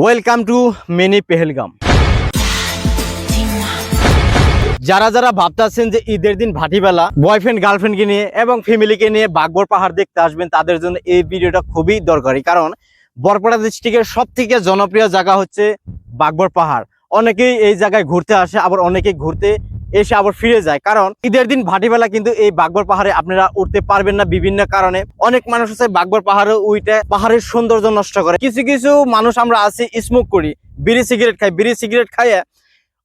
Welcome to mini Pahalgam. যারা যারা ভাবতেছেন যে ঈদের দিন ভাটিবেলা বয়ফ্রেন্ড গার্লফ্রেন্ডকে নিয়ে এবং ফ্যামিলিকে নিয়ে বাগবর পাহাড় দেখতে আসবেন, তাদের জন্য এই ভিডিওটা খুবই দরকারি। কারণ বরপেটা ডিস্ট্রিক্টের সব থেকে জনপ্রিয় জায়গা হচ্ছে বাগবর পাহাড়। অনেকেই এই জায়গায় ঘুরতে আসে, আবার অনেকেই ঘুরতে এসে আবার ফিরে যায়। কারণ ঈদের দিন ভাটিবেলা কিন্তু এই বাগবর পাহাড়ে আপনারা উঠতে পারবেন না বিভিন্ন কারণে। অনেক মানুষ আছে বাগবর পাহাড়ে উঠে পাহাড়ের সৌন্দর্য নষ্ট করে। কিছু কিছু মানুষ আমরা আছি স্মোক করি, বিড়ি সিগারেট খাই, বিড়ি সিগারেট খাইয়ে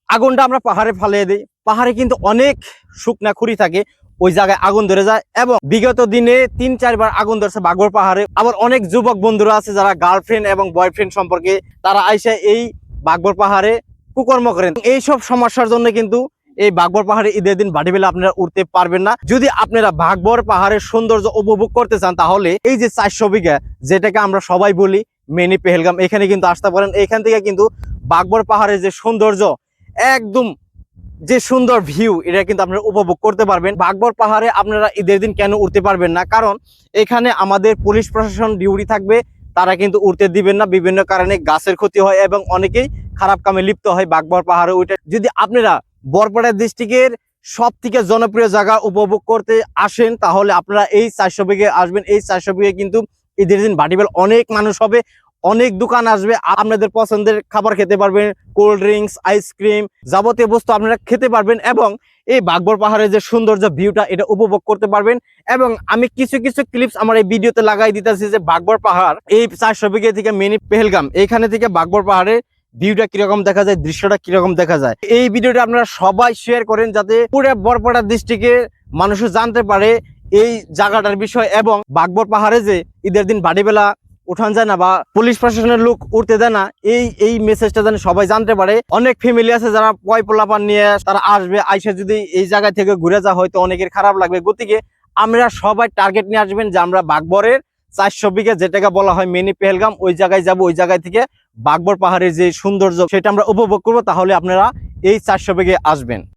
আগুনটা আমরা পাহাড়ে ফালিয়ে দিই। পাহাড়ে কিন্তু অনেক শুকনা খুঁড়ি থাকে, ওই জায়গায় আগুন ধরে যায় এবং বিগত দিনে 3-4 বার আগুন ধরছে বাগবর পাহাড়ে। আবার অনেক যুবক বন্ধুরা আছে যারা গার্লফ্রেন্ড এবং বয়ফ্রেন্ড সম্পর্কে তারা আইসা এই বাগবর পাহাড়ে কুকর্ম করেন। এইসব সমস্যার জন্য কিন্তু এই বাগবর পাহাড়ে ঈদের দিন ভাটিবেলা আপনারা উঠতে পারবেন না। যদি আপনারা বাগবর পাহাড়ের সৌন্দর্য উপভোগ করতে চান, তাহলে এই যে 400 বিঘা, যেটাকে আমরা সবাই বলি মিনি পেহেলগাম, এখানে কিন্তু আসতে পারেন। এখান থেকে কিন্তু বাগবর পাহাড়ের যে সৌন্দর্য, একদম যে সুন্দর ভিউ, এটা কিন্তু আপনারা উপভোগ করতে পারবেন। বাগবর পাহাড়ে আপনারা ঈদের দিন কেন উঠতে পারবেন না? কারণ এখানে আমাদের পুলিশ প্রশাসন ডিউটি থাকবে, তারা কিন্তু উঠতে দিবেন না। বিভিন্ন কারণে গাছের ক্ষতি হয় এবং অনেকেই খারাপ কামে লিপ্ত হয় বাগবর পাহাড়ে উঠে। যদি আপনারা বরপেটা ডিস্ট্রিক্টের সব থেকে জনপ্রিয় জায়গা উপভোগ করতে আসেন, তাহলে আপনারা এই 400 বিঘে আসবেন। এই 400 বিঘে কিন্তু ঈদের দিন ভাটিবেলা অনেক মানুষ হবে, অনেক দোকান আসবে, আপনাদের পছন্দের খাবার খেতে পারবেন, কোল্ড ড্রিঙ্কস, আইসক্রিম, যাবতীয় বস্তু আপনারা খেতে পারবেন এবং এই বাগবর পাহাড়ের যে সৌন্দর্য ভিউটা, এটা উপভোগ করতে পারবেন। এবং আমি কিছু কিছু ক্লিপস আমার এই ভিডিওতে লাগাই দিতেছি যে বাগবর পাহাড় এই 400 বিঘে থেকে মিনি পেহেলগাম, এইখানে থেকে বাগবর পাহাড়ের ভিউটা কিরকম দেখা যায়, দৃশ্যটা কিরকম দেখা যায়। এই ভিডিওটা আপনারা সবাই শেয়ার করেন, যাতে পুরো বরপেটা ডিস্ট্রিক্টের মানুষ জানতে পারে এই জায়গাটার বিষয় এবং বাগবর পাহাড়ে যে ঈদের দিন ভাটিবেলা উঠান যায় না বা পুলিশ প্রশাসনের লোক উঠতে দেয় না, এই মেসেজটা যেন সবাই জানতে পারে। অনেক ফ্যামিলি আছে যারা পয় পোলাপান নিয়ে তারা আসবে, আইসা যদি এই জায়গা থেকে ঘুরে যা, হয়তো অনেকের খারাপ লাগবে। গতিকে আমরা সবাই টার্গেট নিয়ে আসবেন যে আমরা বাগবরের 400 বিঘা, যেটাকে বলা হয় মিনি পেহেলগাম, ওই জায়গায় যাব। ওই জায়গায় থেকে বাগবর পাহাড়ের যে সৌন্দর্য, সেটা আমরা উপভোগ করবো। তাহলে আপনারা এই 400 বিঘে আসবেন।